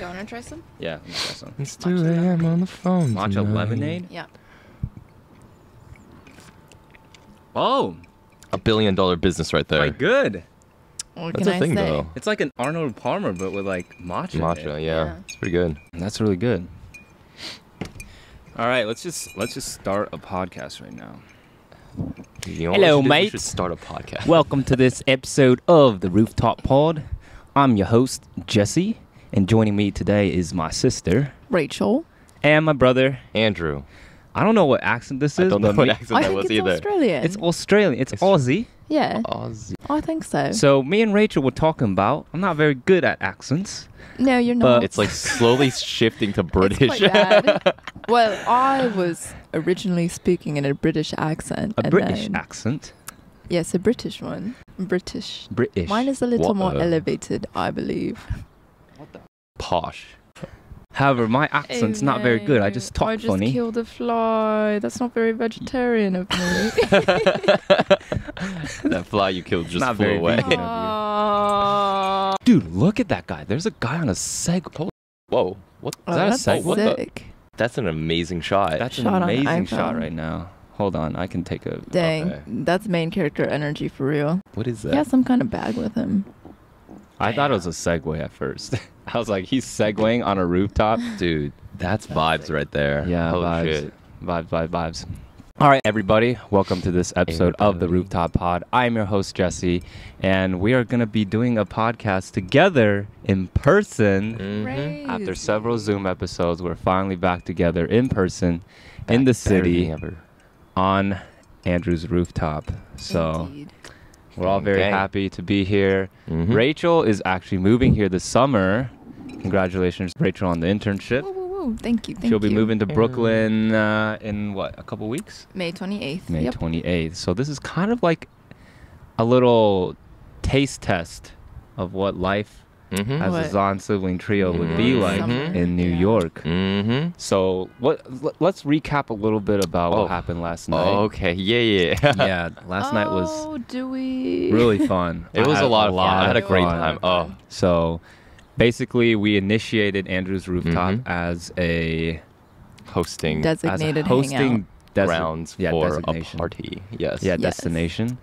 Do you want to try some? Yeah, let me try some. It's 2 a.m. on the phone. Matcha tonight. lemonade? Yeah. Oh, $1 billion business right there. quite good. What That's can a I thing, say? though. It's like an Arnold Palmer, but with like matcha. in Matcha, it. yeah. Yeah. It's pretty good. That's really good. All right, let's just start a podcast right now. You know Hello, what we should do? We mate. should start a podcast. Welcome to this episode of the Rooftop Pod. I'm your host, Jesse, and joining me today is my sister Rachel. and my brother. Andrew. I don't know what accent this I is, don't know but what me- accent I that think was it's either. Australian. it's Australian. It's It's- Aussie. Yeah, Aussie. I think so. So me and Rachel were talking about. I'm not very good at accents. No, you're But not. It's like slowly shifting to It's British. quite bad. Well, I was originally speaking in a British accent. A and British then- accent. Yes, a British one. British. British. Mine is a little What more a- elevated, I believe. Posh. However, my accent's not very good. I just talk I just funny. killed a fly. That's not very vegetarian of me. That fly you killed just Not flew very away. vegan. Aw. Dude, look at that guy. There's a guy on a Segway. Whoa. What? Oh, Is that a that's Segway? What the- sick. That's an amazing shot. That's an Shot on amazing shot iPhone. right now. Hold on, I can take a. Dang, Okay. that's main character energy for real. What is that? He has some kind of bag with him. I thought it was a Segway at first. I was like, he's Segwaying on a rooftop. Dude, that's vibes right there. Yeah, Holy vibes. shit. Vibes. All right, everybody, welcome to this episode of the Everybody. Rooftop Pod. I'm your host, Jesse, and we are going to be doing a podcast together in person. Mhm. After several Zoom episodes, we're finally back together in person in the city Ever. on Andrew's rooftop. So Indeed. we're all very Okay. happy to be here. Mhm. Rachel is actually moving here this summer. Congratulations, Rachel, on the internship. Woo, woo, woo. Thank you. She'll be moving to Yeah. Brooklyn in what, a couple weeks? May 28th. May Yep. 28th. So this is kind of like a little taste test of what life Mhm. as What? a Zahn sibling trio would be Mhm. like Summer. in New Yeah. York. Mm-hmm. So let's recap a little bit about Oh. what happened last night. Okay. Yeah. Yeah, last night was Oh, do we? really fun. It was had a lot of fun. I had a of great fun. time. Oh. So basically, we initiated Andrew's Rooftop Mhm. as a Hosting Designated as a hosting grounds for a designation. party. Yes. Yeah, Yes. destination.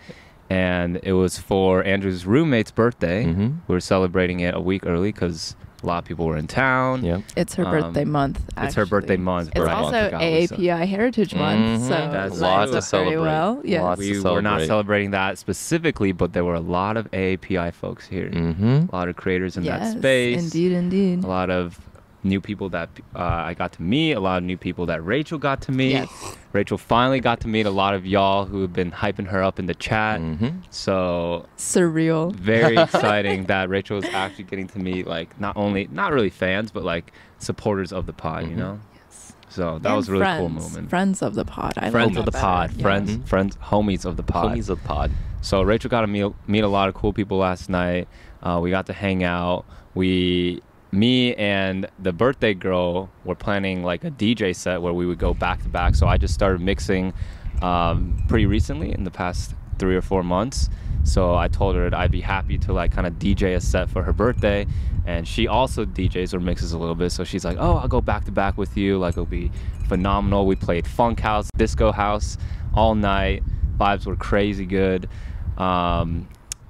And it was for Andrew's roommate's birthday. Mhm. We were celebrating it a week early because a lot of people were in town. Yep. It's her birthday month. It's her birthday actually. month. It's but I also forgot we said- AAPI Heritage Month, so Mhm. That's it lots lines to up very celebrate. well. Yes. Lots to We were not celebrate. celebrating that specifically, but there were a lot of AAPI folks here. Mm-hmm. A lot of creators in Yes, that space. Indeed. A lot of new people that I got to meet. A lot of new people that Rachel got to meet. Yes. Rachel finally got to meet a lot of y'all who have been hyping her up in the chat. Mm-hmm. So Surreal. very exciting that Rachel is actually getting to meet like not really fans, but like supporters of the pod, you Mhm. know? Yes. So that And was a really cool friends. moment. Friends of the pod. I Friends like of the that pod, better. friends, Mhm. friends, homies of the pod. Homies of the pod. So Rachel got to meet a lot of cool people last night. We got to hang out. Me and the birthday girl were planning like a DJ set where we would go back to back. So I just started mixing pretty recently in the past 3 or 4 months. So I told her that I'd be happy to like kind of DJ a set for her birthday. And she also DJs or mixes a little bit. So she's like, oh, I'll go back to back with you. Like it'll be phenomenal. We played funk house, disco house all night. Vibes were crazy good.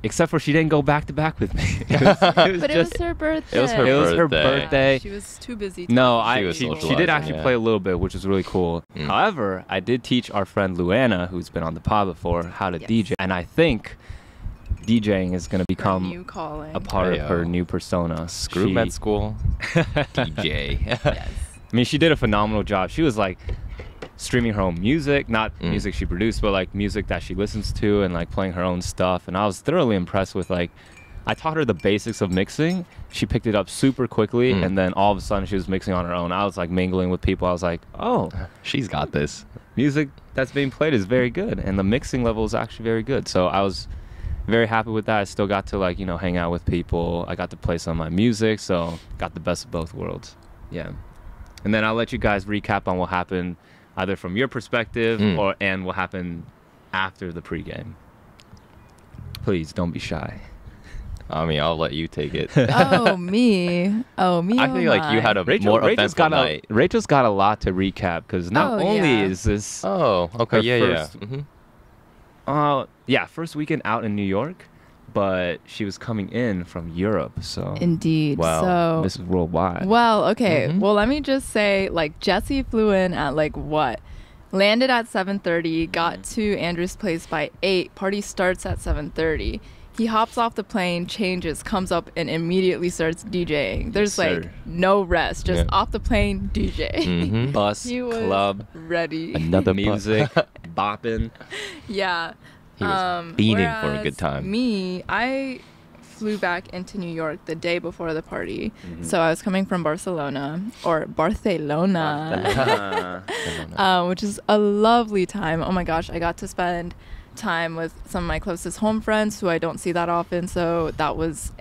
Except for she didn't go back to back with me. It was But it was her birthday. It was her It was her birthday. birthday. She was too busy. to- No, She was she socializing, did actually yeah. play a little bit, which was really cool. Mm. However, I did teach our friend Luana, who's been on the pod before, how to Yes. DJ. And I think DJing is going to Her become new calling. a part of her Heyo. new persona. Screw She- med school. DJ. Yes. I mean, she did a phenomenal job. She was like streaming her own music, not Mm. music she produced, but like music that she listens to and like playing her own stuff. And I was thoroughly impressed with like, I taught her the basics of mixing. She picked it up super quickly, Mm. and then all of a sudden she was mixing on her own. I was like mingling with people. I was like, oh, She's got this. music that's being played is very good, and the mixing level is actually very good. So I was very happy with that. I still got to like, you know, hang out with people. I got to play some of my music, so got the best of both worlds. Yeah. And then I'll let you guys recap on what happened either from your perspective and what happened after the pregame. Please don't be shy. I mean, I'll let you take it. Oh, me. Oh, me. I feel like you had a more eventful night. Rachel's got a lot to recap because not only is this. Oh, okay. Yeah. First weekend out in New York, but she was coming in from Europe, so. Indeed. Wow. So this is worldwide. Well, okay. Well, let me just say, like, Jesse flew in at like what? Landed at 7:30, got to Andrew's place by 8. Party starts at 7:30. He hops off the plane, changes, comes up, and immediately starts DJing. There's no rest, just off the plane, DJ. Bus, he was club, ready. Another music, bopping. Yeah. He was fiending for a good time. Me, I flew back into New York the day before the party. So I was coming from Barcelona, which is a lovely time. Oh my gosh, I got to spend time with some of my closest home friends who I don't see that often, so that was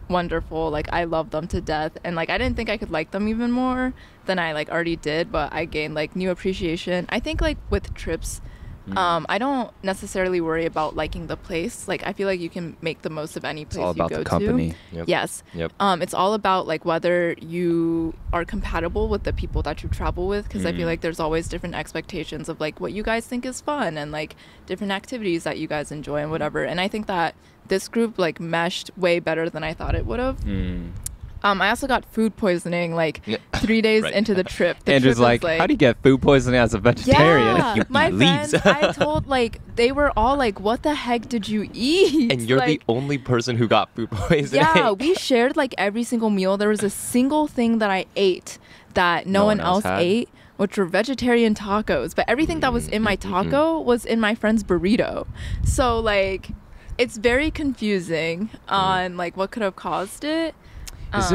wonderful. Like, I love them to death, and like I didn't think I could like them even more than I like already did, but I gained like new appreciation. I think like with trips, I don't necessarily worry about liking the place. Like, I feel like you can make the most of any place you go to. It's all about the company. Yes. Yep. It's all about like whether you are compatible with the people that you travel with, because I feel like there's always different expectations of like what you guys think is fun and like different activities that you guys enjoy and whatever. And I think that this group like meshed way better than I thought it would have. I also got food poisoning like 3 days into the trip. Andrew's like, how do you get food poisoning as a vegetarian? Yeah, my friends, I told, like, they were all like, what the heck did you eat? And you're like, the only person who got food poisoning. Yeah, we shared like every single meal. There was a single thing that I ate that no one else ate, which were vegetarian tacos. But everything that was in my taco was in my friend's burrito. So like, it's very confusing on like what could have caused it. Is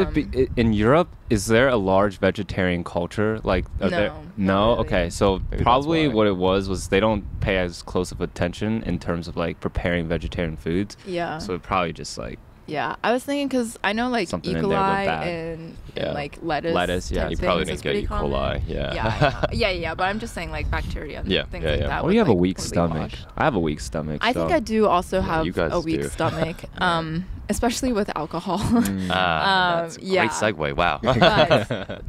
in Europe? Is there a large vegetarian culture? Like, no. Really. Okay, so maybe probably what it was they don't pay as close of attention in terms of like preparing vegetarian foods. Yeah. So it probably just like. Yeah, I was thinking because I know like E. coli and like lettuce. Yeah, you probably didn't get E. coli. Yeah. But I'm just saying like bacteria. Things like that. Well, you have a weak stomach. I have a weak stomach. I think I do also have a weak stomach. Especially with alcohol. That's a great segue. Wow.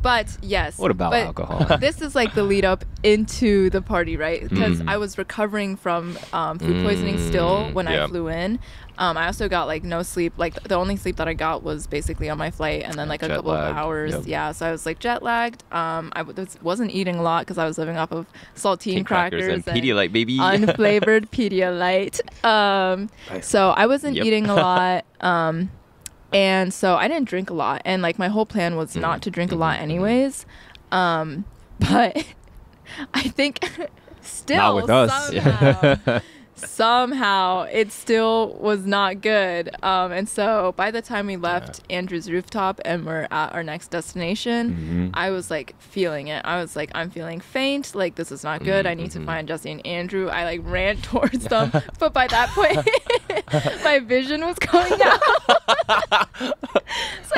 But yes. What about alcohol? This is like the lead up into the party, right? Because I was recovering from food poisoning still when I flew in. I also got like no sleep. Like the only sleep that I got was basically on my flight, and then like a couple of hours. Yep. Yeah, so I was like jet lagged. I wasn't eating a lot because I was living off of saltine crackers and Pedialyte, baby. Unflavored Pedialyte. So I wasn't eating a lot. And so I didn't drink a lot, and like my whole plan was not to drink a lot anyways. But I think still not with us. Somehow it still was not good. And so by the time we left Andrew's rooftop and we're at our next destination, I was like feeling it. I was like, I'm feeling faint. Like, this is not good. I need to find Jesse and Andrew. I like ran towards them. But by that point, my vision was going out.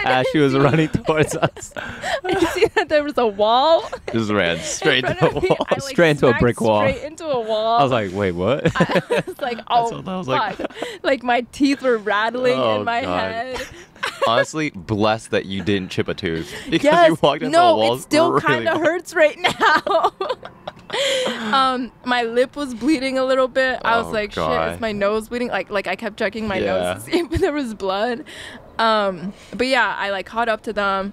As she was running towards us, I could see that there was a wall. Just ran straight to a wall. Straight into a brick wall. Straight into a wall. I was like, wait, what? I was like, oh, fuck. Like, my teeth were rattling in my head. Honestly, blessed that you didn't chip a tooth. Because you walked into a wall. No, it still kind of hurts right now. My lip was bleeding a little bit. I was like, shit, is my nose bleeding? Like I kept checking my nose to see if there was blood. But yeah, I like caught up to them,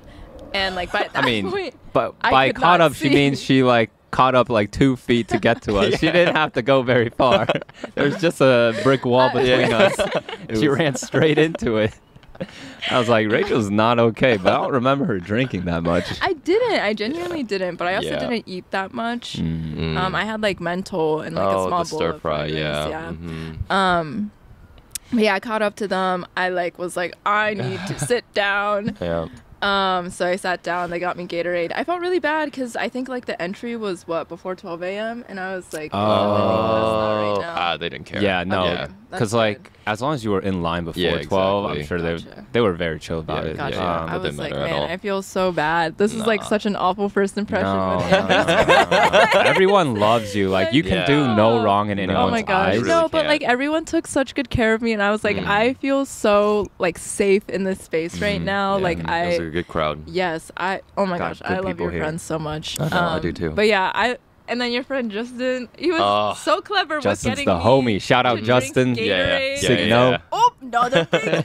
and like by that point, but by caught up, she means she like caught up like 2 feet to get to us. She didn't have to go very far. There was just a brick wall between us. She ran straight into it. I was like, Rachel's not okay, but I don't remember her drinking that much. I didn't. I genuinely didn't, but I also didn't eat that much. I had like mental and like a small bowl stir of fry, But yeah, I caught up to them. I like was like, I need to sit down. So I sat down. They got me Gatorade. I felt really bad because I think like the entry was before 12 a.m. and I was like, right now. They didn't care. Yeah, no. because like as long as you were in line before 12, I'm sure they were very chill about it. Gotcha. Yeah, I was like, matter at all. man, I feel so bad. This is like such an awful first impression. No, with no. Everyone loves you. Like you can do no wrong in anyone's Oh my gosh. eyes. Really No, but can't. like everyone took such good care of me, and I was like, I feel so like safe in this space right now. Yeah, Like it was a good crowd. Yes, oh my Got gosh, good I love people your here. friends so much. I know, I do too. But yeah, and then your friend Justin, he was so clever with Justin's getting the me homie. Shout out to Justin. drink Yeah, Gatorade. Sig no. Oh, another thing.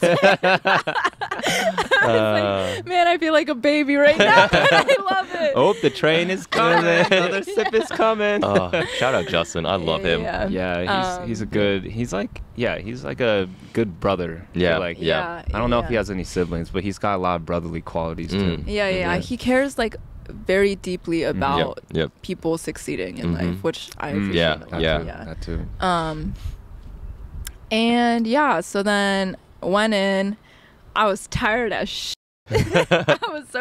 Man, I feel like a baby right now. I love it. Oh, the train is coming. Another sip is coming. Shout out Justin. I love him. Yeah. He's a good. He's like a good brother. I Yeah, feel like yeah. I don't know if he has any siblings, but he's got a lot of brotherly qualities too. Yeah. He cares like very deeply about Yep. people succeeding in life, which I appreciate. Yeah, a lot. yeah. That too. And yeah, so then went in. I was tired as I was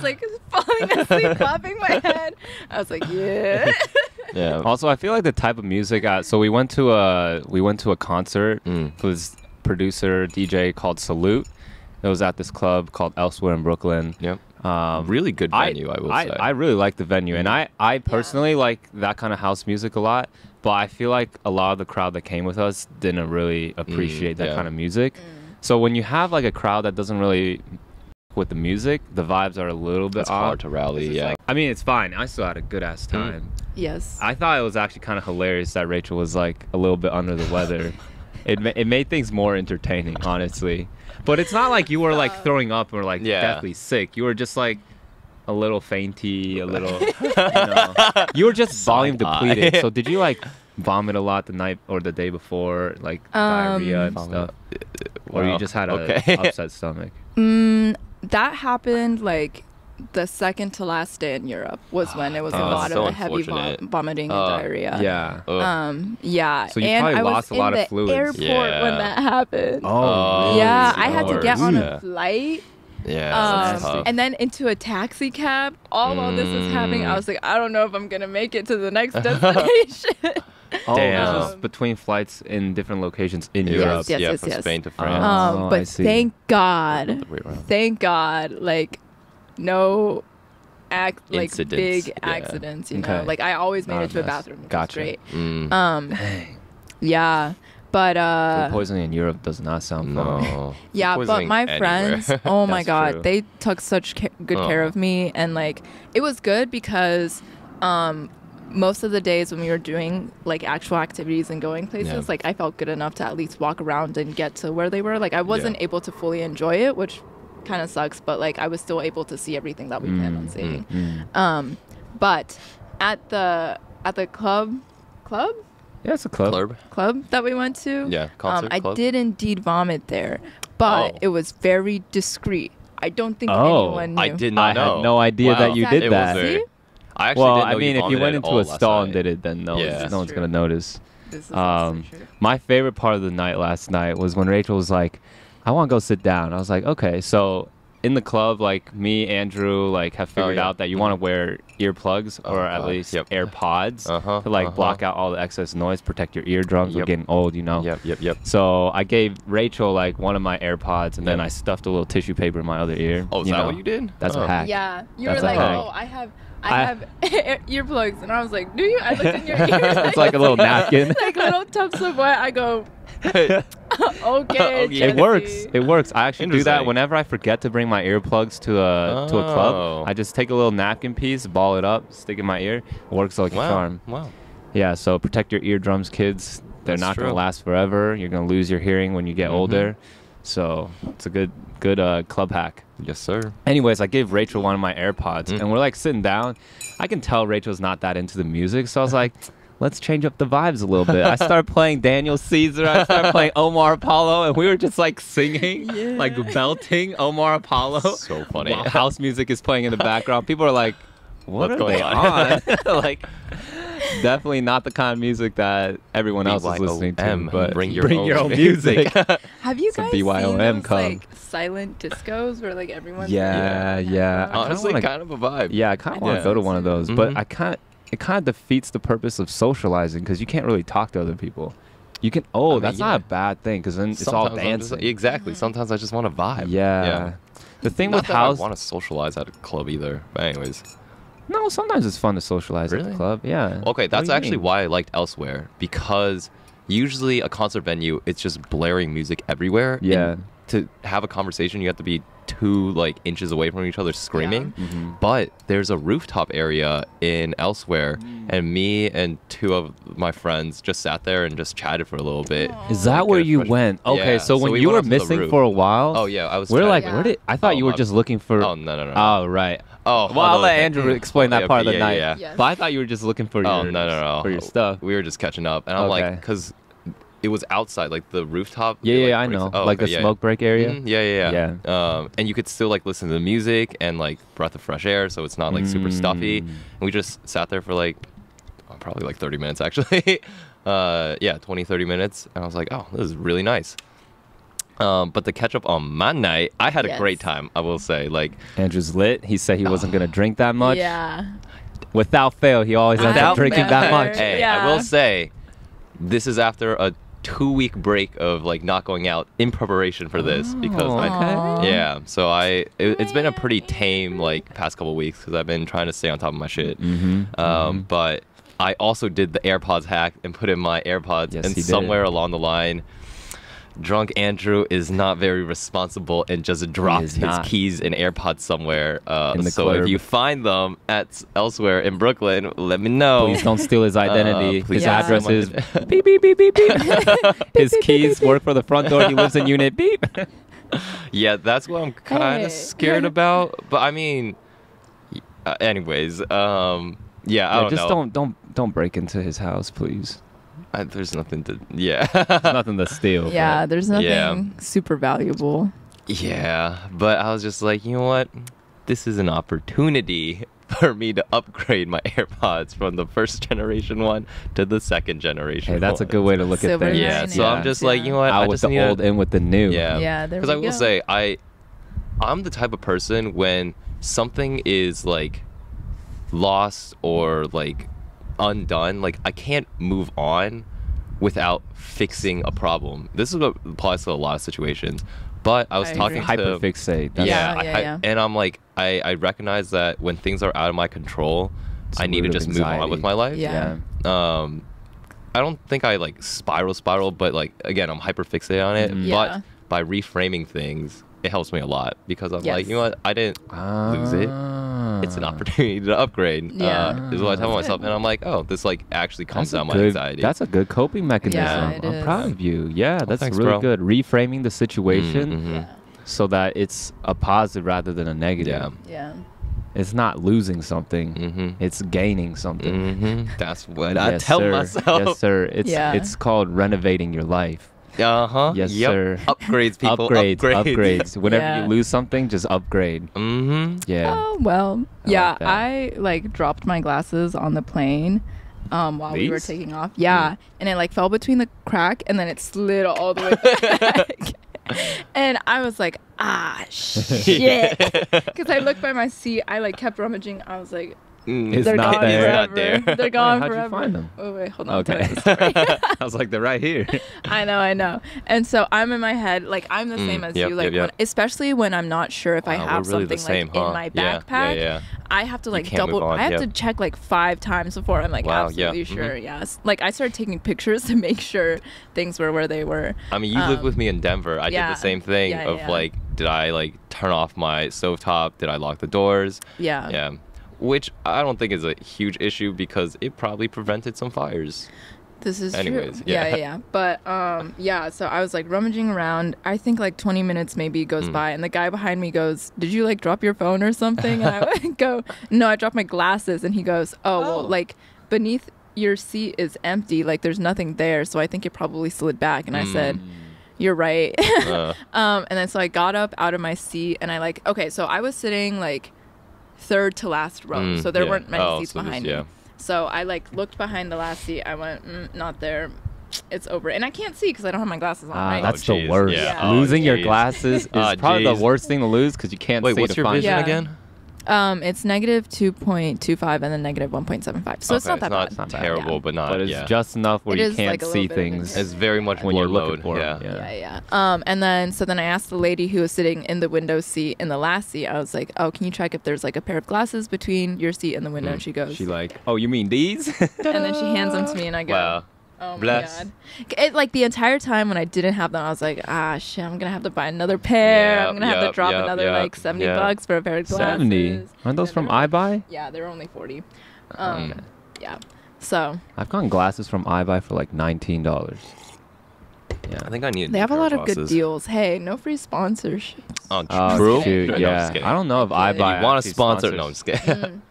like falling asleep, clapping my head. I was like, yeah. Yeah. Also, I feel like the type of music. So we went to a concert with this producer DJ called Salute. It was at this club called Elsewhere in Brooklyn. Yep. Really good venue, I will say. I really like the venue, and I personally like that kind of house music a lot. But I feel like a lot of the crowd that came with us didn't really appreciate that kind of music. So when you have like a crowd that doesn't really with the music, the vibes are a little bit off. Hard to rally. Yeah. I mean, it's fine. I still had a good ass time. Yes. I thought it was actually kind of hilarious that Rachel was like a little bit under the weather. It made things more entertaining, honestly. But it's not like you were like throwing up or like deathly sick. You were just like a little fainty, a little. You were just volume depleted. So did you like vomit a lot the night or the day before, like diarrhea and stuff, or you just had a upset stomach? That happened like the second to last day in Europe was when it was a lot so of the heavy vomiting and diarrhea. Yeah. So you and probably I lost was a lot in of the fluids. airport when that happened. Oh, yeah, really? I had to get on a flight. Yeah. And then into a taxi cab. All while this was happening, I was like, I don't know if I'm gonna make it to the next destination. Damn. This is between flights in different locations in Europe. Yes. From Spain to France. But thank God, like no Incidents. big accidents, you know. Like I always made it to a bathroom, which was great. Yeah. But food poisoning in Europe does not sound fun. Yeah, but my friends, oh my God, true. they took such good care of me, and like it was good because most of the days when we were doing like actual activities and going places, like I felt good enough to at least walk around and get to where they were. Like I wasn't able to fully enjoy it, which kind of sucks, but like I was still able to see everything that we planned on seeing. But at the club. Yeah, it's a club that we went to. Yeah, concert I club. did indeed vomit there, but it was very discreet. I don't think anyone knew. I did not know. I had no idea that you did that. I actually didn't know I mean, if you went into a stall and did it, then no one's gonna notice. This is also true. My favorite part of the night last night was when Rachel was like, "I want to go sit down." I was like, "Okay." So in the club, like me, Andrew, like have figured out that you want to wear earplugs or at least AirPods to like block out all the excess noise, protect your eardrums. We're getting old, you know. Yep. So I gave Rachel like one of my AirPods, and then I stuffed a little tissue paper in my other ear. Oh, is that what you did? That's a hack. Yeah, you That's were a like, hack. "Oh, I have earplugs," and I was like, "Do you?" I looked in your ears. It's like a little napkin. Like little tubs of wet. I go, okay. It works. It works. I actually do that Interesting. whenever I forget to bring my earplugs to a club. I just take a little napkin piece, ball it up, stick it in my ear. It works like a charm. Wow. Yeah. So protect your eardrums, kids. They're not going to last forever. You're going to lose your hearing when you get older. So it's a good club hack. Yes, sir. Anyways, I gave Rachel one of my AirPods, and we're like sitting down. I can tell Rachel's not that into the music, so I was like, let's change up the vibes a little bit. I started playing Daniel Caesar. I started playing Omar Apollo, and we were just like singing, like belting Omar Apollo. So funny. While house music is playing in the background. People are like, what's going on? Like, definitely not the kind of music that everyone else is listening to. But bring your own music. Have you guys seen BYOM those, like silent discos where like everyone's yeah. Honestly, kind of a vibe. Yeah, I kind of want to go to one of those, but it kind of defeats the purpose of socializing because you can't really talk to other people. You can. Oh, that's not a bad thing because then it's all dancing. Exactly. Sometimes I just want to vibe. Yeah. The thing Not with that house. I want to socialize at a club either. But anyways. No, sometimes it's fun to socialize at the club. Yeah. Okay, that's What do you actually mean? why I liked Elsewhere, because usually a concert venue, it's just blaring music everywhere. Yeah. And to have a conversation, you have to be 2 inches away from each other screaming. Yeah. Mm-hmm. But there's a rooftop area in Elsewhere, and me and 2 of my friends just sat there and just chatted for a little bit. Is that where you went? Okay, Yeah, so when we you went were up to the missing roof. for a while. Oh yeah, I was. We're chatting. like, Yeah. where did I thought you were just looking for? Oh no. Oh right. Oh, Well, I'll no, let no. Andrew explain that Okay, part of the yeah, night. yeah. Yes. But I thought you were just looking for your Oh no. for your stuff. We were just catching up, and I'm Okay. like, because it was outside, like the rooftop. Yeah, I breaks- know. Oh, Like okay, the smoke break area. Mhm, yeah. And you could still listen to the music and breath of fresh air, so it's not super stuffy. And we just sat there for probably 30 minutes actually. 20-30 minutes, and I was like, oh, this is really nice. But to catch up on my night, I had a Yes. great time. I will say, Andrew's lit. He said he wasn't gonna drink that much. Yeah. Without fail, he always ends up Without drinking that fail. much. Hey, Yeah. I will say, this is after a 2-week break of not going out in preparation for this because Aw. so it's been a pretty tame past couple weeks because I've been trying to stay on top of my shit. But I also did the AirPods hack and put in my AirPods, Yes, and he did. somewhere along the line, drunk Andrew is not very responsible and just dropped is his not. keys and AirPods somewhere. In the So club. if you find them elsewhere in Brooklyn, let me know. Please don't steal his identity. please His don't address steal is my beep beep beep beep beep. His keys work for the front door. He lives in unit beep. Yeah, that's what I'm kind Hey. of scared about. But I mean, anyways, I don't just know. don't break into his house, please. There's nothing to. Yeah. There's nothing to steal. Yeah, there's nothing Yeah. super valuable. Yeah, but I was just like, you know what? This is an opportunity for me to upgrade my AirPods from the first generation one to the second generation. Hey, that's a one. good way to look at Silver things. Yeah, lining. so I'm just like, you know what? Out I with just the need old, in with the new. Yeah, Yeah, there Because I we will go. say, I'm the type of person when something is lost or undone, I can't move on without fixing a problem. This is what applies to a lot of situations. But I was I talking agree. to Hyperfixate. That's- Yeah. and I'm like, I recognize that when things are out of my control, It's I a need to root of just move on anxiety. with my life. Yeah. I don't think I spiral, but again, I'm hyper fixated on it. Mhm. Yeah. But by reframing things, it helps me a lot because I'm Yes. like, you know what, I didn't lose it. It's an opportunity to upgrade. Yeah. Is what I tell That's myself, good. and I'm like, oh, this actually calms That's a down my good- anxiety. That's a good coping mechanism. Yeah, it I'm is. proud of you. Yeah, that's thanks, really bro. good. Reframing the situation Mhm. Yeah. so that it's a positive rather than a negative. Yeah. Yeah. It's not losing something. Mm-hmm. It's gaining something. That's what I Yes, tell sir. myself. Yes, sir. It's Yeah. it's called renovating your life. Yes, Yes, sir. Upgrades, people. Upgrades. Whenever Yeah. you lose something, just upgrade. Mm-hmm. Yeah. Oh well. I Yeah, like that. I dropped my glasses on the plane while we were These? taking off. Yeah, and it fell between the crack and then it slid all the way back. And I was like, shit. Because I looked by my seat, I kept rummaging. I was like, It's they're not gone there. forever. Not there. They're gone how'd you forever. find them? Oh wait, hold on. Okay. I'll tell you the story. I was like, they're right here. I know. And so I'm in my head, I'm the same as yep, you, yep, yep. especially when I'm not sure if I Wow, have we're really the something same, huh? in my Yeah, backpack. yeah. I have to You can't double. move on, I have yep. to check 5 times before I'm Wow, yeah, absolutely mhm. sure. Yes, I started taking pictures to make sure things were where they were. I mean, you lived with me in Denver. I yeah. did the same thing Yeah, of yeah. did I turn off my stovetop? Did I lock the doors? Yeah. Yeah. Which I don't think is a huge issue because it probably prevented some fires. This is Anyways, true. yeah. Yeah. But yeah. So I was rummaging around. I think 20 minutes maybe goes by, and the guy behind me goes, "Did you drop your phone or something?" And I go, "No, I dropped my glasses." And he goes, "Oh, well, beneath your seat is empty. There's nothing there. So I think it probably slid back." And I said, "You're right." And then so I got up out of my seat, and okay. So I was sitting third to last row, so there weren't many seats behind me. So I looked behind the last seat. I went, not there. It's over, and I can't see because I don't have my glasses on. Right? That's Oh, the jeez, worst. yeah. Oh, Losing your jeez. glasses is Oh, probably the jeez. worst thing to lose because you can't Wait, see what's to your find vision Yeah. again? It's negative 2.25 and then negative 1.75. So it's not that bad. It's not terrible, Yeah. but not. But it's just enough where It you is, can't like, a little see bit of an things It's very much when you're blur looking mode. for Yeah. them. Yeah. And then so then I asked the lady who was sitting in the window seat in the last seat. I was like, "Oh, can you check if there's like a pair of glasses between your seat and the window?" And she goes, She like, oh, you mean these? and then she hands them to me, and I go, Wow. "Oh my Bless. god!" It, like the entire time when I didn't have them, I was like, "Ah, shit! I'm gonna have to buy another pair. Yep, I'm gonna have to yep, drop yep, another yep, like $70 yep. for a pair of glasses." 70. Aren't those Yeah, from they're- iBuy? Yeah, they're only 40. Mm. Yeah. So I've gotten glasses from iBuy for like $19. Yeah. I think I need. they have a lot of good glasses. deals. Hey, no free sponsorships. Oh, Oh, true. shoot, No, I'm yeah. just kidding. I don't know if Okay. If iBuy you want to actually sponsor? sponsors. No, I'm just kidding.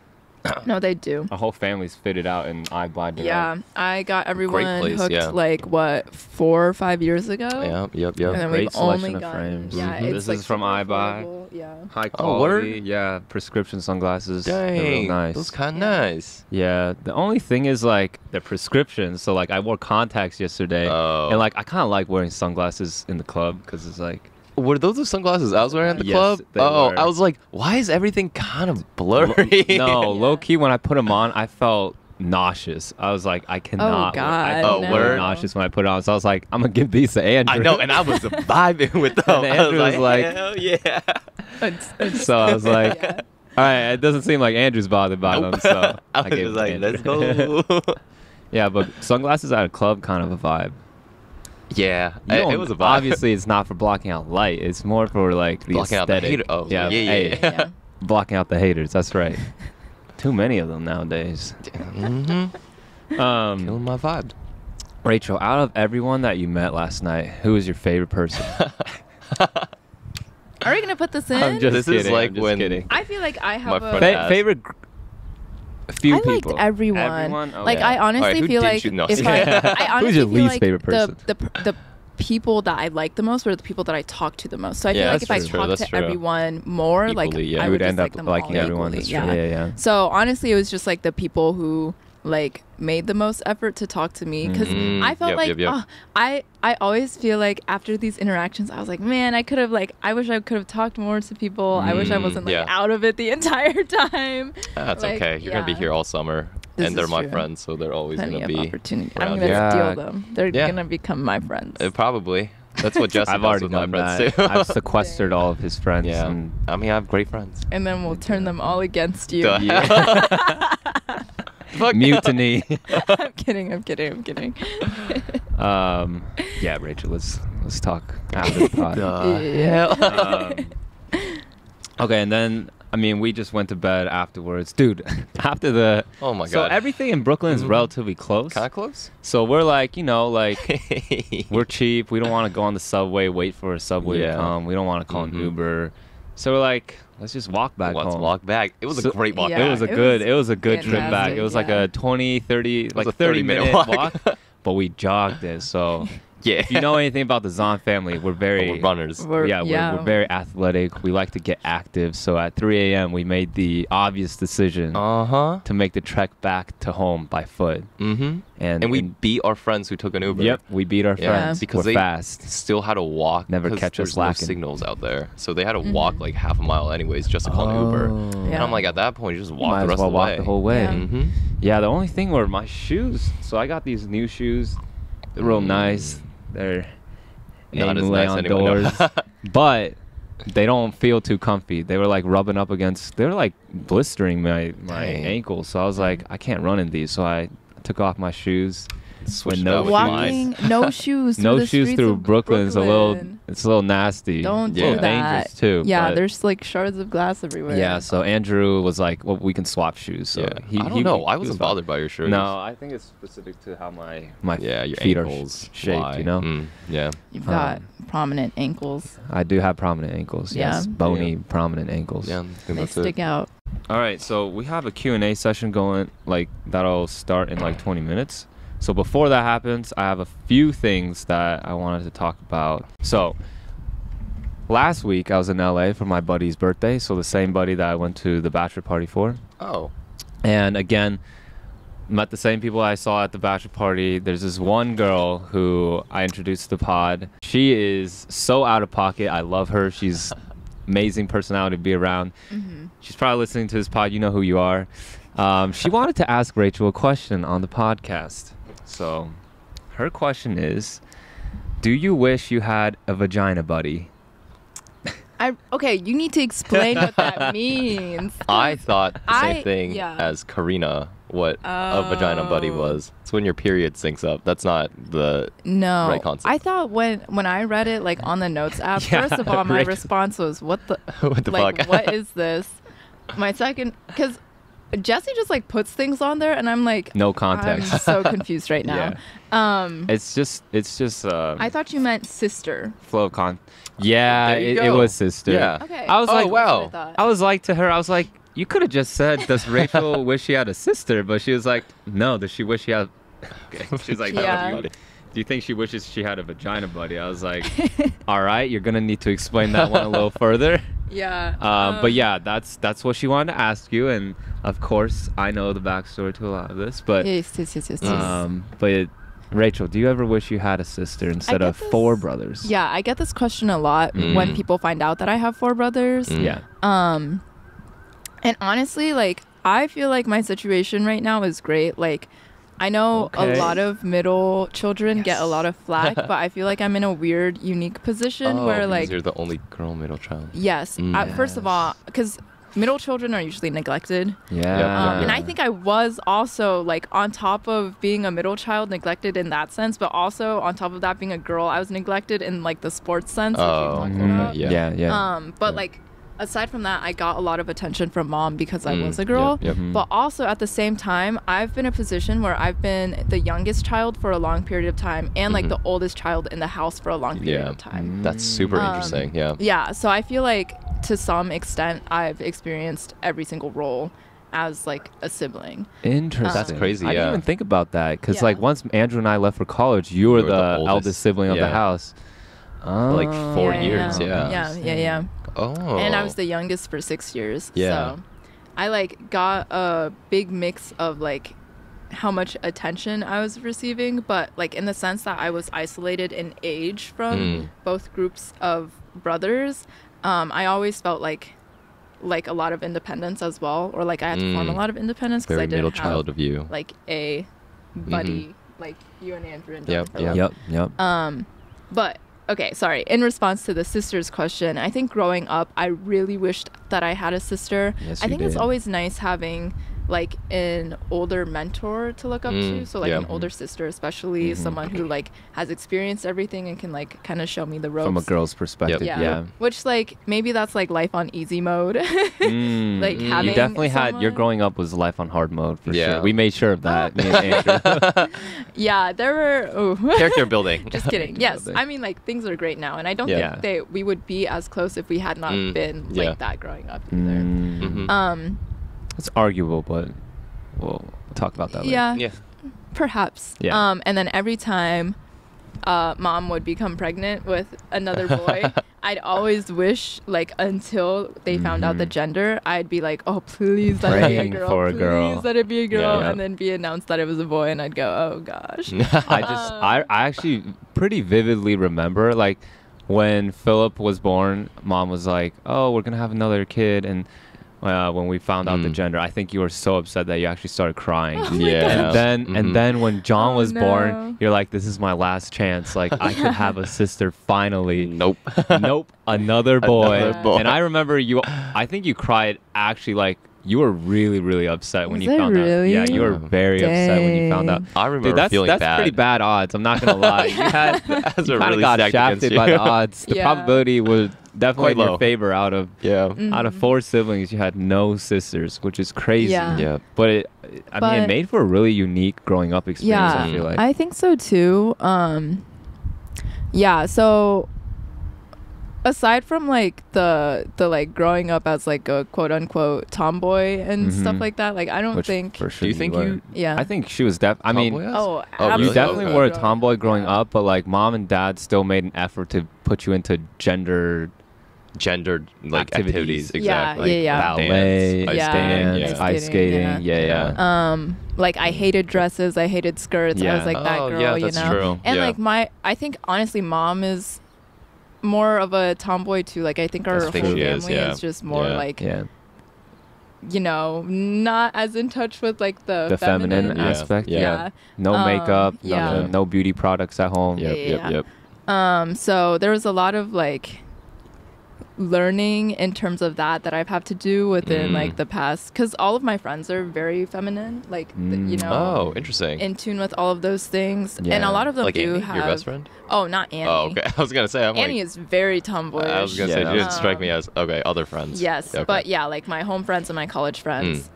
No, they do. A whole family's fitted out in iBuy. Direct. Yeah, I got everyone place, hooked yeah. like what 4 or 5 years ago. Yep. And then Great we've selection only of gotten, frames. yeah, Mhm. it's This like is from super iBuy. affordable, Yeah. High Oh, word? quality. Yeah, prescription sunglasses. They're real Dang, nice. those kind of Yeah. nice. Yeah, the only thing is like they're prescriptions. So like I wore contacts yesterday, Oh. and like I kind of like wearing sunglasses in the club because it's like Were those the sunglasses I was wearing at the Yes, club? they Oh, were. I was like, why is everything kind of blurry? no, Yeah. low key when I put them on, I felt nauseous. I was like, I cannot. I God, felt no. really Word? nauseous when I put it on. So I was like, I'm gonna give these to Andrew. I know, and I was vibing with them. And I Andrew was like- hell yeah. So I was like, Yeah. all right, it doesn't seem like Andrew's bothered by them. So I was gave just it like, to let's Andrew. go. Yeah, but sunglasses at a club kind of a vibe. Yeah, You it don't- was a vibe. Obviously, it's not for blocking out light. It's more for like the Blocking out the aesthetic. hater- oh, yeah, yeah, hey, Yeah. blocking out the haters. That's right. Too many of them nowadays. Mhm. Killing my vibe. Rachel, out of everyone that you met last night, who was your favorite person? Are we gonna put this in? I'm just This is kidding. like I'm just when- kidding. I feel like I My have friend a. asked. Favorite few I liked people. everyone. Everyone? Like Okay. I honestly Alright, who feel did like you- no, if I'm I, kidding. I honestly Who's your feel least like favorite person? the people that I like the most were the people that I talk to the most. So I feel Yeah, like if I that's true, talked that's to true. everyone more, like Equally, yeah. I You would would just end like up them liking all everyone. equally. That's true. Yeah. Yeah. So honestly, it was just like the people who like made the most effort to talk to me because Mhm. I felt Yep, like yep, yep. I always feel like after these interactions I was like, man, I could have like I wish I could have talked more to people. I wish I wasn't like yeah. out of it the entire time. That's Like, okay. You're gonna be yeah. here all summer, This and they're is my true. friends, so they're always Plenty gonna of be. opportunity. I'm around gonna here. steal Yeah. them. They're Yeah. gonna become my friends. Probably. That's what Jesse I've does already with my done friends that. too. I've sequestered all of his friends. Yeah. And I mean, I have great friends. And then we'll turn them all against you. The Fuck. mutiny. I'm kidding. I'm kidding. Yeah, Rachel, let's talk after the pod. Yeah. Okay, and then I mean, we just went to bed afterwards, dude. After the Oh my so god. everything in Brooklyn is Mhm. relatively close. Kind of close. So we're like, like we're cheap. We don't want to go on the subway, wait for a subway Yeah. to come. We don't want to call an Mhm. Uber. So we're like, let's just walk back Let's home. walk back. It was So- a great walk Yeah. back. It was a it good was it was a good trip back. fantastic, It was like yeah. a 20, 30, was like a 30-minute 30-minute walk. walk. But we jogged it. So Yeah. if you know anything about the Zahn family, we're very We're runners. we're very athletic. We like to get active. So at 3 a.m. we made the obvious decision Uh-huh. to make the trek back to home by foot. Mm-hmm. And We beat our friends who took an Uber. yep, we beat our Yeah, friends because we're they fast. still had to walk. Never 'cause catch us there's no lacking. signals out there, so they had to walk like half a mile anyways just to call an Uber. And Yeah. I'm like, at that point, you just walk Might the as rest well of the walk way. the whole way. Yeah. Mm-hmm. Yeah, the only thing were my shoes. So I got these new shoes. They're real nice. They're Not as Aimlay nice on anymore. doors, but they don't feel too comfy. They were like rubbing up against. They were like blistering my Dang. ankles. So I was like, I can't run in these. So I took off my shoes. Switched no out with shoes. mine. Walking, no shoes. Through No the shoes streets through of Brooklyn is a little. Brooklyn. It's a little nasty. Don't Yeah. do that. Dangerous too. Yeah, but- there's like shards of glass everywhere. Yeah. So Andrew was like, "Well, we can swap shoes." So Yeah. I don't know. I he was wasn't fine. bothered by your shirt. No, I think it's specific to how my Yeah, your feet ankles are shaped. lie. You know. Yeah. You've got Um, prominent ankles. I do have prominent ankles. Yeah. Yes, bony, Yeah. prominent ankles. Yeah. I think They that's stick it. out. All right, so we have a Q&A session going, like that'll start in like 20 minutes. So before that happens, I have a few things that I wanted to talk about. So last week I was in LA for my buddy's birthday, so the same buddy that I went to the bachelor party for. Oh. And again, met the same people I saw at the bachelor party. There's this one girl who I introduced to the pod. She is so out of pocket. I love her. She's amazing personality to be around. Mm-hmm. She's probably listening to this pod. You know who you are. She wanted to ask Rachel a question on the podcast. So her question is, do you wish you had a vagina buddy? Okay, you need to explain what that means. I thought the same thing yeah. as Karina, what a vagina buddy was. It's when your period syncs up. That's not the No, right concept. I thought when I read it like on the notes app, Yeah, first of all, my Rachel. response was, "What the What the like? fuck? What is this?" My second, because Jesse just like puts things on there, and I'm like, No I'm context. so confused right now. It's just I thought you meant sister. flow of con. Yeah, There you it go. was sister. Yeah. Okay. I was Oh, like, wow. That's what I thought. I was like to her, I was like, you could have just said, does Rachel wish she had a sister? But she was like, no, does she wish she had... Okay. She's like, Yeah. no, do you think she wishes she had a vagina buddy? I was like, all right, you're going to need to explain that one a little further. Yeah. But yeah, that's what she wanted to ask you. And of course, I know the backstory to a lot of this. But Yes. but Rachel, do you ever wish you had a sister instead get of this- 4 brothers? Yeah, I get this question a lot Mm. when people find out that I have 4 brothers. Yeah. And honestly, like, I feel like my situation right now is great. Like, I know Okay. a lot of middle children get a lot of flack, but I feel like I'm in a weird, unique position where, because like, you're the only girl middle child. yes, first of all, because middle children are usually neglected. Yeah. Yep. And I think I was also, like, on top of being a middle child, neglected in that sense, but also on top of that, being a girl, I was neglected in, like, the sports sense. Like you talked about. yeah. But Yeah. like aside from that, I got a lot of attention from mom because I was a girl. Yep. But also at the same time, I've been in a position where I've been the youngest child for a long period of time and like the oldest child in the house for a long period of time. That's super interesting. Yeah. Yeah, so I feel like to some extent I've experienced every single role as like a sibling. Interesting. That's crazy, I didn't yeah. even think about that because Yeah. like once Andrew and I left for college, you were the oldest. eldest sibling of the Yeah. house. Like 4 Yeah, years. Yeah. Yeah. Oh. And I was the youngest for 6 years. Yeah. So I like got a big mix of like how much attention I was receiving, but like in the sense that I was isolated in age from both groups of brothers. I always felt like a lot of independence as well, or like I had to form a lot of independence because very I didn't middle have child of you. like a buddy like you and Andrew and Yep, Jennifer. Yep. But okay, sorry. In response to the sisters question, I think growing up, I really wished that I had a sister. Yes, I you think it's did. always nice having like an older mentor to look up to. So like yeah. an older sister, especially someone who like has experienced everything and can like kind of show me the ropes. From a girl's perspective. Yeah. Yeah. Which like maybe that's like life on easy mode. Like having You definitely had your someone- growing up was life on hard mode for Yeah. sure. We made sure of that. Me and Andrew. Yeah, there were. Oh. Character building. Just kidding. Yes, building. I mean like things are great now, and I don't Yeah. think we would be as close if we had not been like Yeah. that growing up either. Mhm. It's arguable, but we'll talk about that later. Yeah, Yeah. perhaps. Yeah. And then every time mom would become pregnant with another boy, I'd always wish like until they found out the gender, I'd be like, oh please let it be a Praying girl, for a girl. please let it be a girl, Yeah. and then be announced that it was a boy, and I'd go, oh gosh. I actually pretty vividly remember like when Philip was born, mom was like, "Oh, we're gonna have another kid," and when we found out the gender, I think you were so upset that you actually started crying. Oh my Yeah. And then when John Oh, was no. born, you're like, "This is my last chance. Like I could have a sister finally." Nope. Nope, another boy. Another boy. And I remember you. I think you cried actually like. You were really, really upset when Was you I found really? out. Yeah, you were very upset when you found out. I remember Dude, feeling that's bad. pretty bad odds. I'm not gonna lie. You had That's you a kind of really got stacked shafted against by you. the odds. The Yeah. probability was definitely Quite in your low. favor. Out of Yeah. out of 4 siblings, you had no sisters, which is crazy. Yeah. Yeah. But I mean, it But- made for a really unique growing up experience. Yeah, I feel like. I think so too. Yeah, so aside from like the like growing up as like a quote unquote tomboy and stuff like that, like I don't Which think for sure Do you think were. you- yeah. I think she was I mean, Tomboy-esque? Oh, Oh, really? you absolutely. definitely Okay. were a tomboy growing up, but like mom and dad still made an effort to put you into gendered Gendered like Activities. activities. Yeah, Exactly. yeah. ballet, Dance, Yeah, dance, ice ice skating, skating. Yeah. Like I hated dresses, I hated skirts. I Yeah. was like that Oh, girl, yeah, you that's know. true. And Yeah. like I think honestly mom is more of a tomboy too. Like I think our I whole think she family is, is just more Yeah. like, Yeah. you know, not as in touch with like The feminine Yeah. aspect. Yeah. Yeah. No makeup, yeah. nothing, no beauty products at home. Yep, Yeah. yep. So there was a lot of like learning in terms of that I've had to do within like the past, because all of my friends are very feminine, like you know, Oh, interesting. in tune with all of those things, and Yeah. a lot of them Like do Annie, have. your best friend? Oh, not Annie. Oh, okay. I was gonna say, I'm Annie like, is very tomboyish. I was gonna Yeah, say, no. she didn't strike me as okay. Other friends. Yes, Okay. but yeah, like my home friends and my college friends.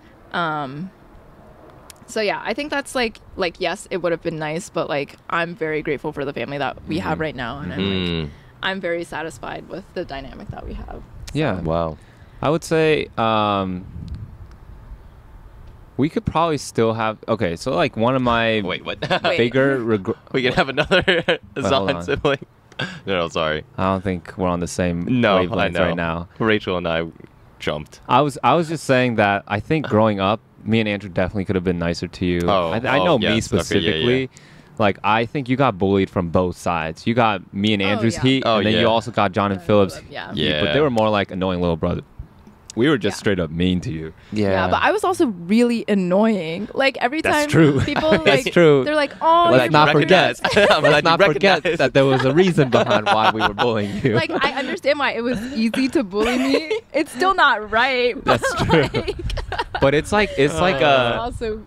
So yeah, I think that's like yes, it would have been nice, but like I'm very grateful for the family that we have right now, and I'm very satisfied with the dynamic that we have. Yeah. Wow. I would say we could probably still have. Okay, so like one of my Wait, what? Wait. bigger regret. We can have another hold Zion on. sibling. No, sorry. I don't think we're on the same No, I wavelength know. right now. Rachel and I jumped. I was just saying that I think growing up, me and Andrew definitely could have been nicer to you. I know me yes. Okay, specifically. yeah. Like I think you got bullied from both sides. You got me and Andrew's yeah. heat, Oh, and then yeah. you also got John and Phillips. Yeah. heat, Yeah. but they were more like annoying little brother. We were just Yeah. straight up mean to you. Yeah, but I was also really annoying. Like every That's time true. people That's like true. they're like, "Oh, Let's you're not being forget. nice." Let's not forget recognize. that there was a reason behind why we were bullying you. Like I understand why it was easy to bully me. It's still not right. But That's true. like, But it's like also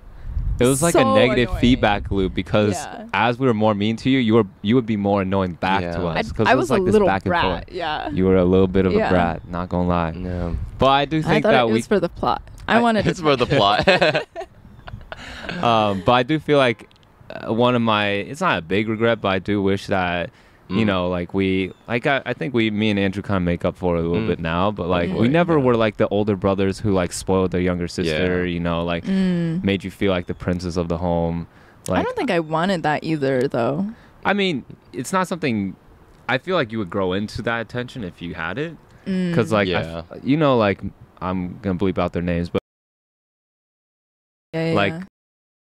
it was like a so negative annoying. feedback loop because Yeah. as we were more mean to you, you would be more annoying back Yeah. to us. 'cause I it was like a this little back and brat. forth. Yeah. You were a little bit of a Yeah. brat, not gonna lie. No. But I do I think thought that it was for the plot. I wanted It's to for the plot. but I do feel like one of my, it's not a big regret, but I do wish that, you know, like I think me and Andrew kind of make up for it a little bit now, but like we never were like the older brothers who like spoiled their younger sister, Yeah. you know, like made you feel like the princess of the home. Like, I don't think I wanted that either, though. I mean, it's not something, I feel like you would grow into that attention if you had it. Cause like, Yeah. you know, like I'm going to bleep out their names, but Yeah, like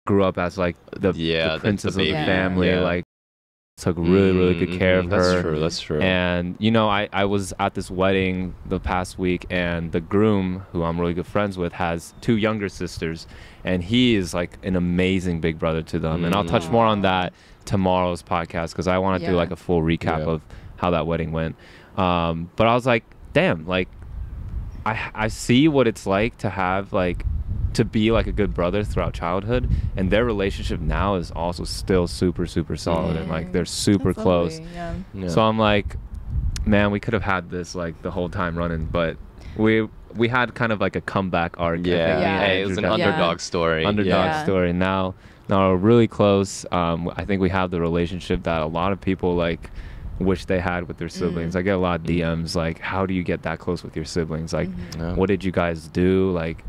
grew up as like the princess the of the baby. family, Yeah. like took really, really good care of her. That's true. And you know, I was at this wedding the past week, and the groom, who I'm really good friends with, has 2 younger sisters, and he is like an amazing big brother to them. And I'll touch more on that tomorrow's podcast because I want to do Yeah. like a full recap of how that wedding went. But I was like, damn, like I see what it's like to have like to be like a good brother throughout childhood, and their relationship now is also still super solid, and like they're super That's close. lovely, yeah. Yeah. So I'm like, man, we could have had this like the whole time running, but we had kind of like a comeback arc. I think me and Hey, it was an Andrew definitely- underdog story. underdog Yeah. story. Now we're really close. I think we have the relationship that a lot of people like wish they had with their siblings. I get a lot of DMs like, how do you get that close with your siblings? Like, Yeah. what did you guys do? Like,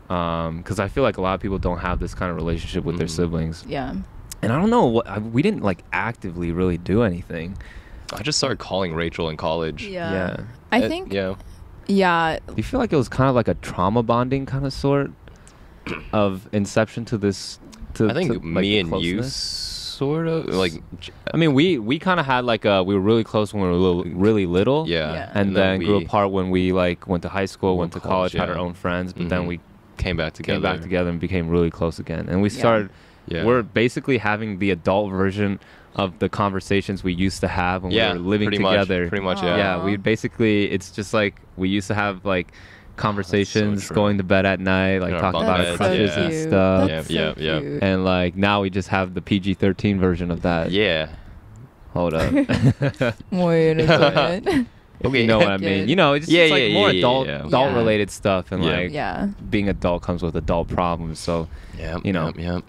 because I feel like a lot of people don't have this kind of relationship with their siblings. Yeah. And I don't know we didn't like actively really do anything. I just started calling Rachel in college. Yeah. I think. Yeah. Yeah. Do you feel like it was kind of like a trauma bonding kind of sort of inception to this? I think like, me the and you closeness? sort of like. I mean, we kind of had like we were really close when we were really little. Yeah. Yeah. And then grew we apart when we like went to high school, went to college, had yeah. our own friends, but then Mhm. we came back together. came back together and became really close again. And we Yeah. started. Yeah. We're basically having the adult version of the conversations we used to have when we were living pretty together. Much, pretty much, Aw. yeah. Yeah, we basically, it's just like we used to have like conversations true. going to bed at night, like In our talking bunk about our beds, crushes yeah. and stuff. That's Yeah, so yeah, cute. And like now we just have the PG-13 version of that. Yeah. Hold up. Wait a second. Okay. You know what I Good. mean? You know, it's just Yeah, like yeah, more yeah, adult yeah. Yeah. related stuff, and Yeah. like Yeah. being adult comes with adult problems. So Yeah. You know. Yeah.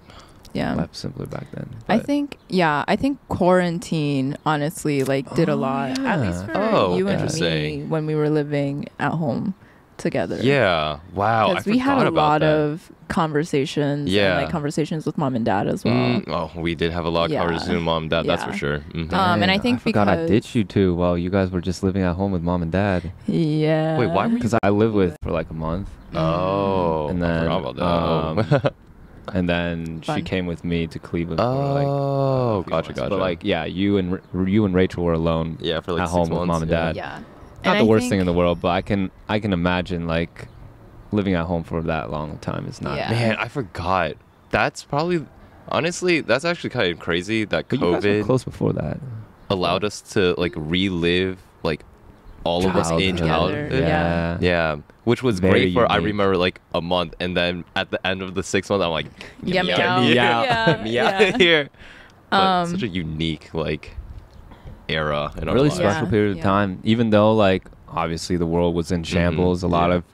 Yeah. life simpler back then. I But- think quarantine honestly like did a lot, at least for Oh, you and me interesting. when we were living at home together. Yeah. Wow. I Because we had forgot a about lot that. of conversations, Yeah. and like conversations with mom and dad as well. Oh, we did have a lot of Yeah. conversations with mom and dad. That's for Yeah. sure. Mhm. And I Dang, think I forgot I because- ditched you too while you guys were just living at home with mom and dad. Yeah. Wait, why were you? Because I lived with for like a month. Oh, And I then, forgot about that. and then she Fun. came with me to Cleveland. For like Oh, a few gotcha, months. gotcha. But like, yeah, you and Rachel were alone. Yeah, for like at 6 home with months, mom and dad. Yeah. Not And the I worst thing in think- the world, but I can imagine like living at home for that long time is not. Yeah. Man, I forgot. That's probably, honestly, that's actually kind of crazy that But you guys were COVID close before that. allowed us to like relive like all of us in Together, childhood. yeah. Yeah, which was Very great for I unique. remember like a month, and then at the end of the 6 months, I'm like, Get me out out. of here. Yeah. Get me out of here. But Um, such a unique like era in our Really lives. special Yeah. period of Yeah. time. Even though like obviously the world was in shambles, a lot Yeah. of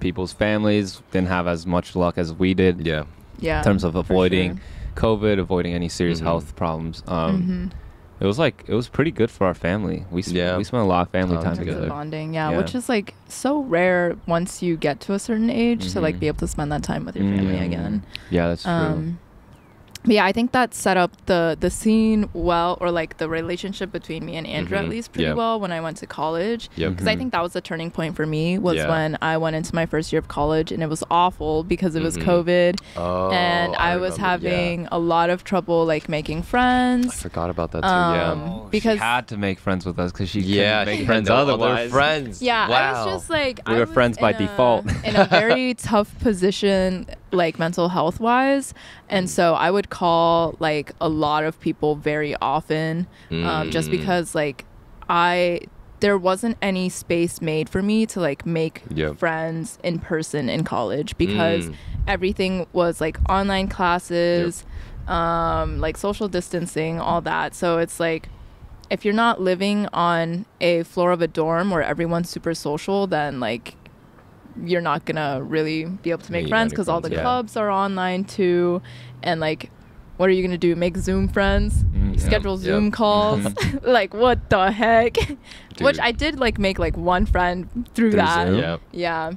people's families didn't have as much luck as we did Yeah. Yeah. in terms of for avoiding sure. COVID, avoiding any serious Mhm. health problems. Mhm. It was pretty good for our family. We Yeah. we spent a lot of family Time time In terms of together. bonding, yeah, Yeah. which is like so rare once you get to a certain age to like Mhm. be able to spend that time with your family Mm. again. Yeah, that's true. But yeah, I think that set up the scene well, or like the relationship between me and Andrew at Mhm. least pretty Yeah. well when I went to college. Yep. Because I Mhm. think that was the turning point for me was Yeah. when I went into my first year of college, and it was awful because it was Mhm. COVID, Oh, and I was remember, yeah. having a lot of trouble like making I friends. forgot about that too. Yeah. Um, because- she had to make friends with us because she Yeah, couldn't she make had friends no otherwise. other friends. Yeah, wow. I was just like We I were was friends by in a- default. in a very tough position, like mental health wise, and so I would call like a lot of people very often, just Mm. because like there wasn't any space made for me to like make Yep. friends in person in college because Mm. everything was like online classes, like social distancing, all that. So it's like if you're not living on a floor of a dorm where everyone's super social, then like you're not gonna really be able to make Meet friends any because all the friends, yeah. clubs are online too, and like what are you gonna do, make Zoom friends, Mm, schedule Yep. Zoom calls? Like what the heck? Which Dude. I did like make like one friend through Through that. Zoom? Yeah. Yeah.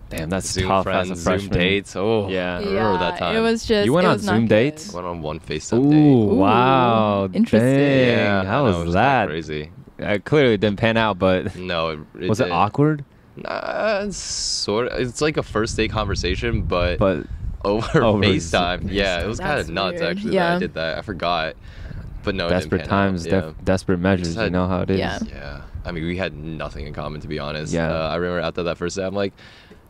Damn, that's Zoom tough friends, as a Zoom freshman. dates. Oh, Yeah. I remember that time. It was just You went it on was not Zoom good. dates? Went on one FaceTime Ooh, date. wow. interesting. Dang, Yeah, how I know, was it kinda that? Crazy. Clearly it didn't pan out, but No, was it did. awkward? Nah, sort of. It's like a first date conversation, but But over over FaceTime. Yeah, it was kind That's of nuts weird. actually that Yeah. I did that. I forgot. But no, it didn't desperate pan times, out. Yeah. desperate measures. Just You had- know how it is. Yeah. Yeah. I mean, we had nothing in common, to be honest. Yeah. I remember after that first day, I'm like,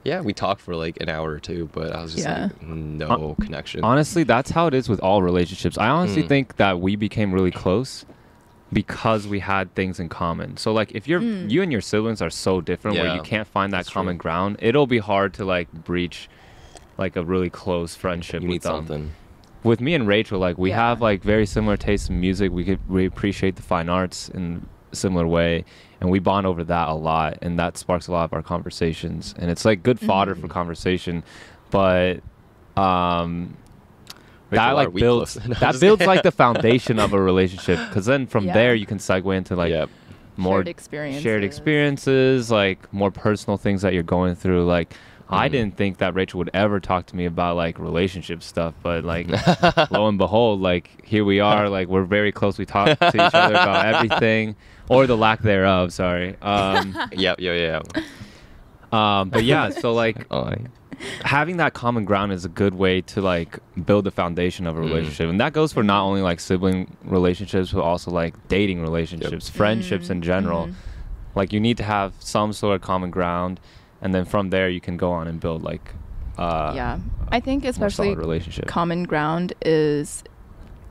yeah, we talked for like an hour or two, but I was just Yeah. like, no connection. Honestly, that's how it is with all relationships. I honestly Mm. think that we became really close because we had things in common. So like if you and your siblings are so different where Yeah, you can't find that that's common true. ground, it'll be hard to like breach like a really close friendship You with need them. something. With me and Rachel, like we Yeah. have like very similar tastes in music. We appreciate the fine arts in a similar way, and we bond over that a lot, and that sparks a lot of our conversations. And it's like good fodder for conversation, but Rachel, that why like are we builds close? No, I'm that just builds kidding. like the foundation of a relationship, because then from Yeah. there you can segue into like Yep. more Shared experiences, like more personal things that you're going through. Like I Mhm. didn't think that Rachel would ever talk to me about like relationship stuff, but like lo and behold, like here we are, like we're very close. We talk to each other about everything or the lack thereof. Sorry. Yeah. But yeah, so like Oh, having that common ground is a good way to like build the foundation of a Mm. relationship, and that goes for not only like sibling relationships but also like dating relationships, friendships in general. Like you need to have some sort of common ground, and then from there you can go on and build like Yeah, I think more especially solid relationship. common ground is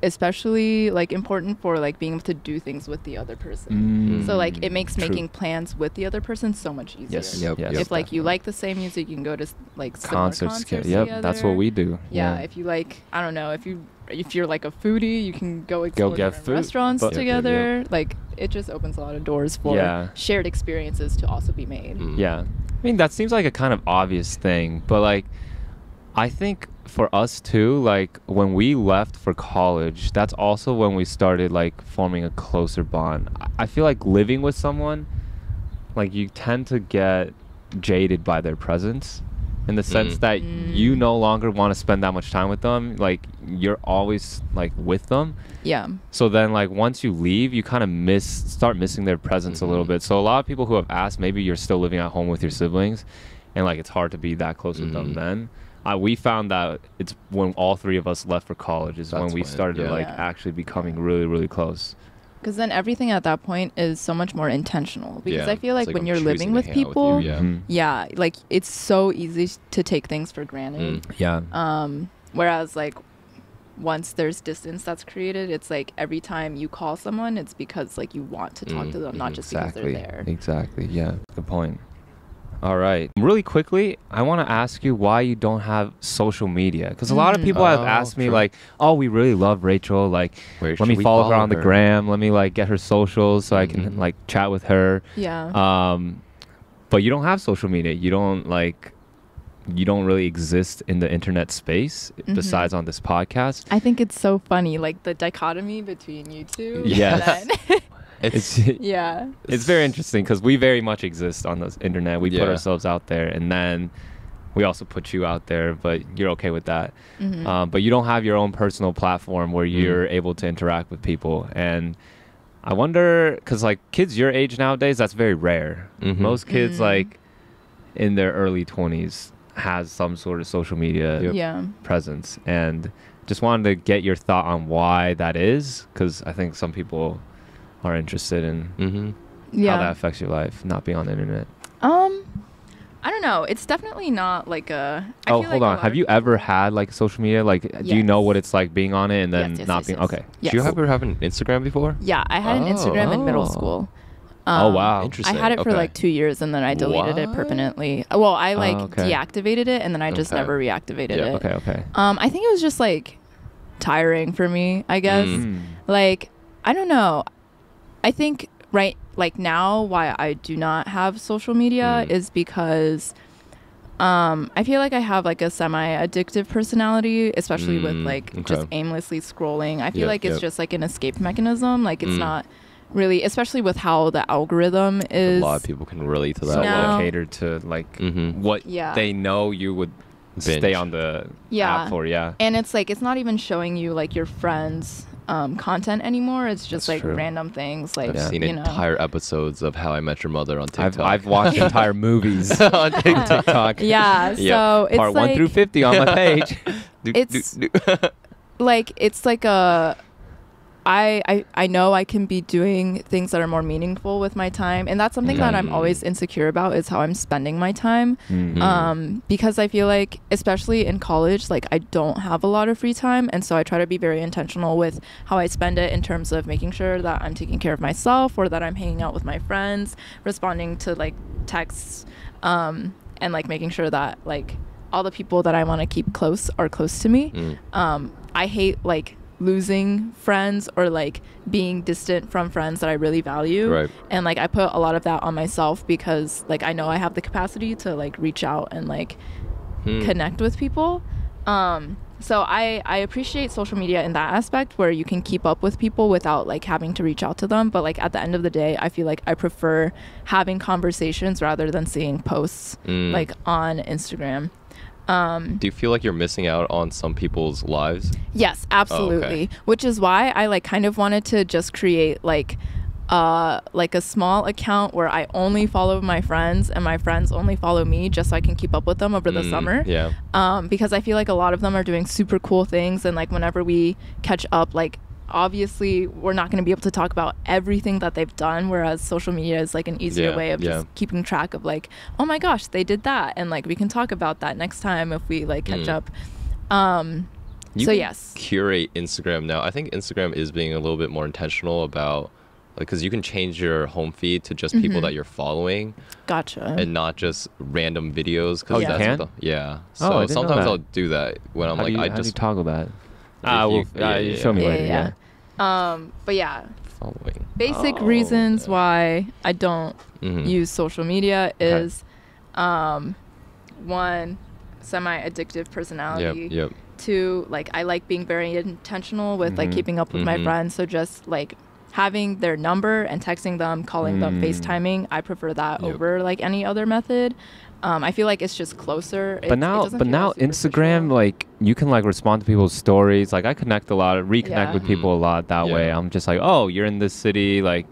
especially like important for like being able to do things with the other person. So like it makes True. making plans with the other person so much easier. Yes. Yep, yes. yep. If like you like the same music, you can go to like similar concerts Yep, that's what together. we do. Yeah, if you like, I don't know, if you're like a foodie, you can go explore get different food. restaurants But- together. Like it just opens a lot of doors for Yeah. shared experiences to also be made. Mm. Yeah. I mean, that seems like a kind of obvious thing, but like, I think for us too, like when we left for college, that's also when we started like forming a closer bond. I feel like living with someone, like you tend to get jaded by their presence in the sense that you no longer want to spend that much time with them. Like you're always like with them. Yeah. So then like once you leave, you kind of start missing their presence a little bit. So a lot of people who have asked, maybe you're still living at home with your siblings and like it's hard to be that close with them then. we found that it's when all three of us left for college is when That's we when, started to yeah. like actually becoming really, really close. Because then everything at that point is so much more intentional. Because Yeah. I feel like It's when I'm you're choosing living to with hang out people, you, yeah. Mhm. yeah, like it's so easy to take things for granted. Yeah. Whereas like once there's distance that's created, it's like every time you call someone, it's because like you want to talk to them, not just because they're there. Exactly. Yeah. Good point. All right. Really quickly, I want to ask you why you don't have social media. Because a lot of people have asked me, true. like, oh, we really love Rachel. Like, Where let should me we follow her on the gram. Let me, like, get her socials so I can, Mhm. like, chat with her. Yeah. But you don't have social media. You don't, like, you don't really exist in the internet space besides on this podcast. I think it's so funny, like the dichotomy between you two. Yes. And then It's yeah. it's very interesting because we very much exist on the internet. We put Yeah. ourselves out there, and then we also put you out there, but you're okay with that. But you don't have your own personal platform where you're able to interact with people. And I wonder, because like kids your age nowadays, that's very rare. Mhm. Most kids like in their early 20s has some sort of social media Yeah. presence. And just wanted to get your thought on why that is, because I think some people are interested in Mm-hmm. Yeah. how that affects your life, not being on the internet. I don't know. It's definitely not like a. I Oh, feel hold like a on. lot Have of you people- ever had like social media? Like, do you know Yes. what it's like being on it and then Yes, yes, not yes, being? yes. Okay. Yes. Do you ever have an Instagram before? Yeah, I had an Oh. Instagram in middle Oh. school. Oh, wow. I Interesting. had it for Okay. like 2 years and then I deleted it What? permanently. Well, I like okay. deactivated it and then I just Okay. never reactivated Yeah, it. Okay. Okay. I think it was just like tiring for me, I guess. Mm. Like, I don't know. I think like now why I do not have social media is because I feel like I have like a semi-addictive personality, especially with like just okay. aimlessly scrolling. I feel Yep, like it's yep. just like an escape mechanism. Like it's not really, especially with how the algorithm is. A lot of people can relate to that. So No. well catered to like what Yeah. they know you would stay Binge. on the Yeah. app for. Yeah. And it's like it's not even showing you like your friends' content anymore. It's just That's like true. random things. Like I've seen you know. entire episodes of How I Met Your Mother on TikTok. I've watched entire movies on TikTok. Yeah. Yep. So it's Part like 1 through 50 on my page. It's like it's like a I know I can be doing things that are more meaningful with my time, and that's something that I'm always insecure about is how I'm spending my time. Because I feel like especially in college, like I don't have a lot of free time, and so I try to be very intentional with how I spend it in terms of making sure that I'm taking care of myself or that I'm hanging out with my friends, responding to like texts, and like making sure that like all the people that I want to keep close are close to me. I hate like losing friends or like being distant from friends that I really value. Right. And like I put a lot of that on myself because like I know I have the capacity to like reach out and like connect with people. So I appreciate social media in that aspect where you can keep up with people without like having to reach out to them. But like at the end of the day, I feel like I prefer having conversations rather than seeing posts like on Instagram. Do you feel like you're missing out on some people's lives? Yes, absolutely. okay. Which is why I like kind of wanted to just create like a small account where I only follow my friends and my friends only follow me just so I can keep up with them over the summer. Yeah. Because I feel like a lot of them are doing super cool things, and like whenever we catch up, like obviously we're not going to be able to talk about everything that they've done, whereas social media is like an easier way of just keeping track of like, oh my gosh, they did that, and like we can talk about that next time if we like catch up. You So can yes. curate Instagram now. I think Instagram is being a little bit more intentional about like because you can change your home feed to just people that you're following Gotcha. and not just random videos. Oh, you can? Yeah. Oh, I So didn't know sometimes that. I'll do that when I'm How like do you, I how do you just toggle that? you- You show me later. Yeah. But yeah, following. basic reasons why I don't use social media is one, semi-addictive personality. Yep. Two, like I like being very intentional with like keeping up with my friends, so just like having their number and texting them, calling them, FaceTiming, I prefer that over like any other method. I feel like it's just closer. But now Instagram, like you can like respond to people's stories. Like I connect a lot, reconnect with people a lot that way. I'm just like, oh, you're in this city, like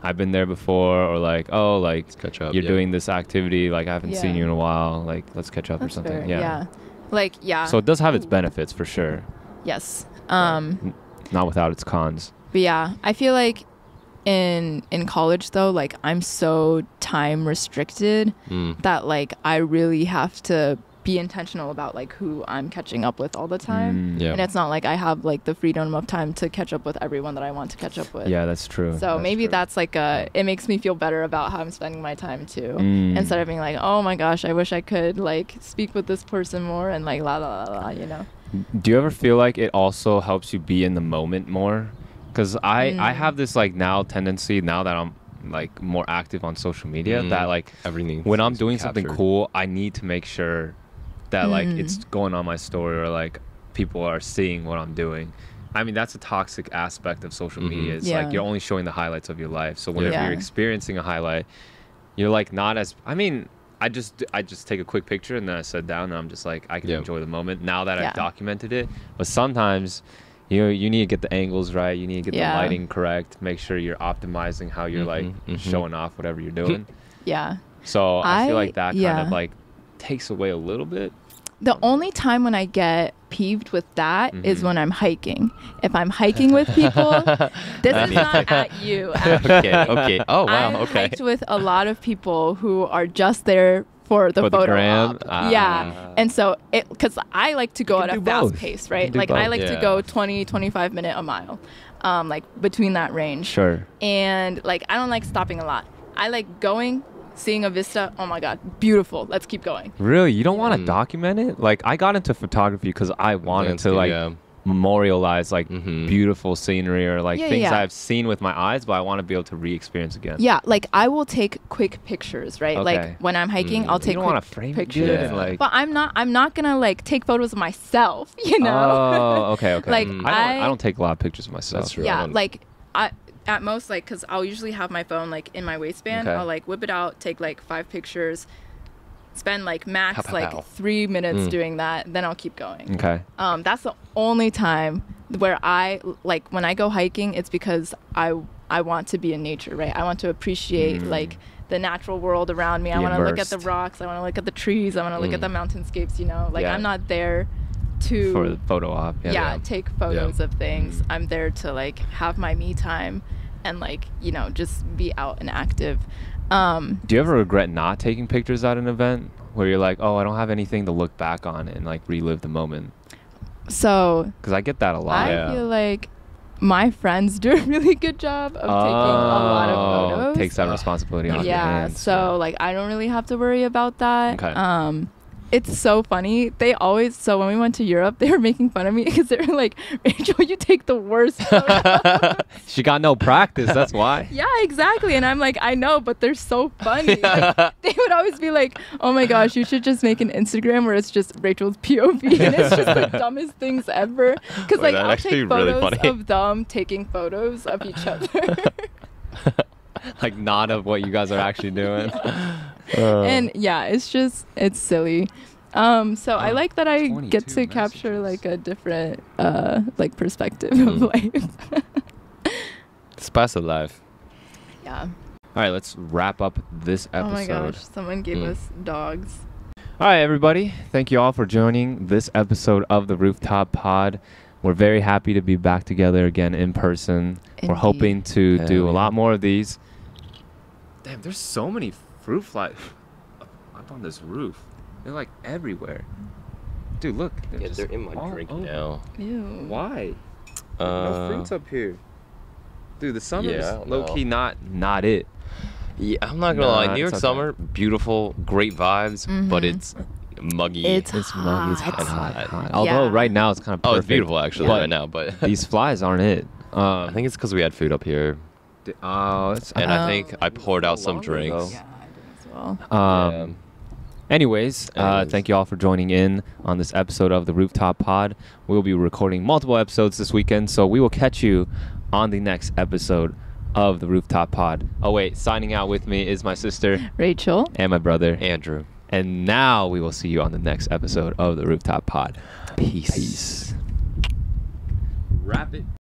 I've been there before, or like, oh, like Let's catch up. you're doing this activity, like I haven't seen you in a while, like let's catch up That's or something. fair. Yeah. Like, yeah. So it does have its benefits for sure. Yes. Not without its cons. But yeah, I feel like in college though, like I'm so time restricted that like I really have to be intentional about like who I'm catching up with all the time. Yeah. And it's not like I have like the freedom of time to catch up with everyone that I want to catch up with. Yeah, that's true. So maybe that's like it makes me feel better about how I'm spending my time too. Instead of being like, oh my gosh, I wish I could like speak with this person more and like la la la la, you know. Do you ever feel like it also helps you be in the moment more? Because I have this like now tendency now that I'm like more active on social media that like everything when I'm doing something cool, I need to make sure that like it's going on my story or like people are seeing what I'm doing. I mean, that's a toxic aspect of social media. It's like you're only showing the highlights of your life. So whenever you're experiencing a highlight, you're like not as, I mean, I just take a quick picture and then I sit down and I'm just like, I can enjoy the moment now that I've documented it. But sometimes you need to get the angles right. You need to get the lighting correct. Make sure you're optimizing how you're like showing off whatever you're doing. Yeah. So I feel like that kind of like takes away a little bit. The only time when I get peeved with that is when I'm hiking. If I'm hiking with people, this is not at you. Actually. Okay. Oh, wow. I've Okay. hiked with a lot of people who are just there for the photo gram? op. Yeah. And so because I like to go at a fast pace, right? Like I like to go 20, 25 minute a mile, like between that range. Sure. And like, I don't like stopping a lot. I like going, seeing a vista. Oh my God, beautiful. Let's keep going. Really? You don't want to document it? Like I got into photography because I wanted to like memorialize like beautiful scenery or like things I've seen with my eyes, but I want to be able to re-experience again. Yeah, like I will take quick pictures, right? Like when I'm hiking, I'll take quick pictures. Like, but I'm not gonna like take photos of myself, you know? Oh, okay. Like I don't take a lot of pictures of myself. That's true. Yeah, like at most, like, because I'll usually have my phone like in my waistband. I'll like whip it out, take like 5 pictures, spend like max like 3 minutes doing that, then I'll keep going. Okay. That's the only time where I like when I go hiking. It's because I want to be in nature, right? I want to appreciate like the natural world around me. I want to look at the rocks. I want to look at the trees. I want to look at the mountainscapes. You know, like I'm not there to for the photo op. Take photos of things. I'm there to like have my me time and like, you know, just be out and active. Do you ever regret not taking pictures at an event where you're like, oh, I don't have anything to look back on and like relive the moment? So because I get that a lot. I feel like my friends do a really good job of taking a lot of photos. Takes that responsibility on your hands. So like I don't really have to worry about that. Okay. It's so funny. They always, so when we went to Europe, they were making fun of me because they were like, Rachel, you take the worst photos. She got no practice, that's why. Yeah, exactly. And I'm like, I know, but they're so funny. Like, they would always be like, oh my gosh, you should just make an Instagram where it's just Rachel's POV. And it's just the dumbest things ever. Because like, I'll take photos of them taking photos of each other. Like not of what you guys are actually doing. And yeah, it's silly. So I like that I get to capture like a different like perspective of life. Spice of life. Yeah. All right, let's wrap up this episode. Oh my gosh, someone gave us dogs. All right, everybody. Thank you all for joining this episode of the Rooftop Pod. We're very happy to be back together again in person. Indeed. We're hoping to do a lot more of these. Damn, there's so many fruit flies up on this roof. They're like everywhere. Dude, look. They're in my drink now. Ew. Why? No fruits up here. Dude, the summer's low-key not it. Yeah, I'm not gonna lie. New York summer, beautiful, great vibes, but it's muggy. It's muggy. It's hot. Although right now it's kind of perfect. Oh, it's beautiful actually right now, but these flies aren't it. I think it's because we had food up here. I think I poured out some drinks. Yeah, I did as well. Anyways, thank you all for joining in on this episode of the Rooftop Pod. We'll be recording multiple episodes this weekend, so we will catch you on the next episode of the Rooftop Pod. Oh wait, signing out with me is my sister Rachel and my brother Andrew. And now we will see you on the next episode of the Rooftop Pod. Peace. Wrap it.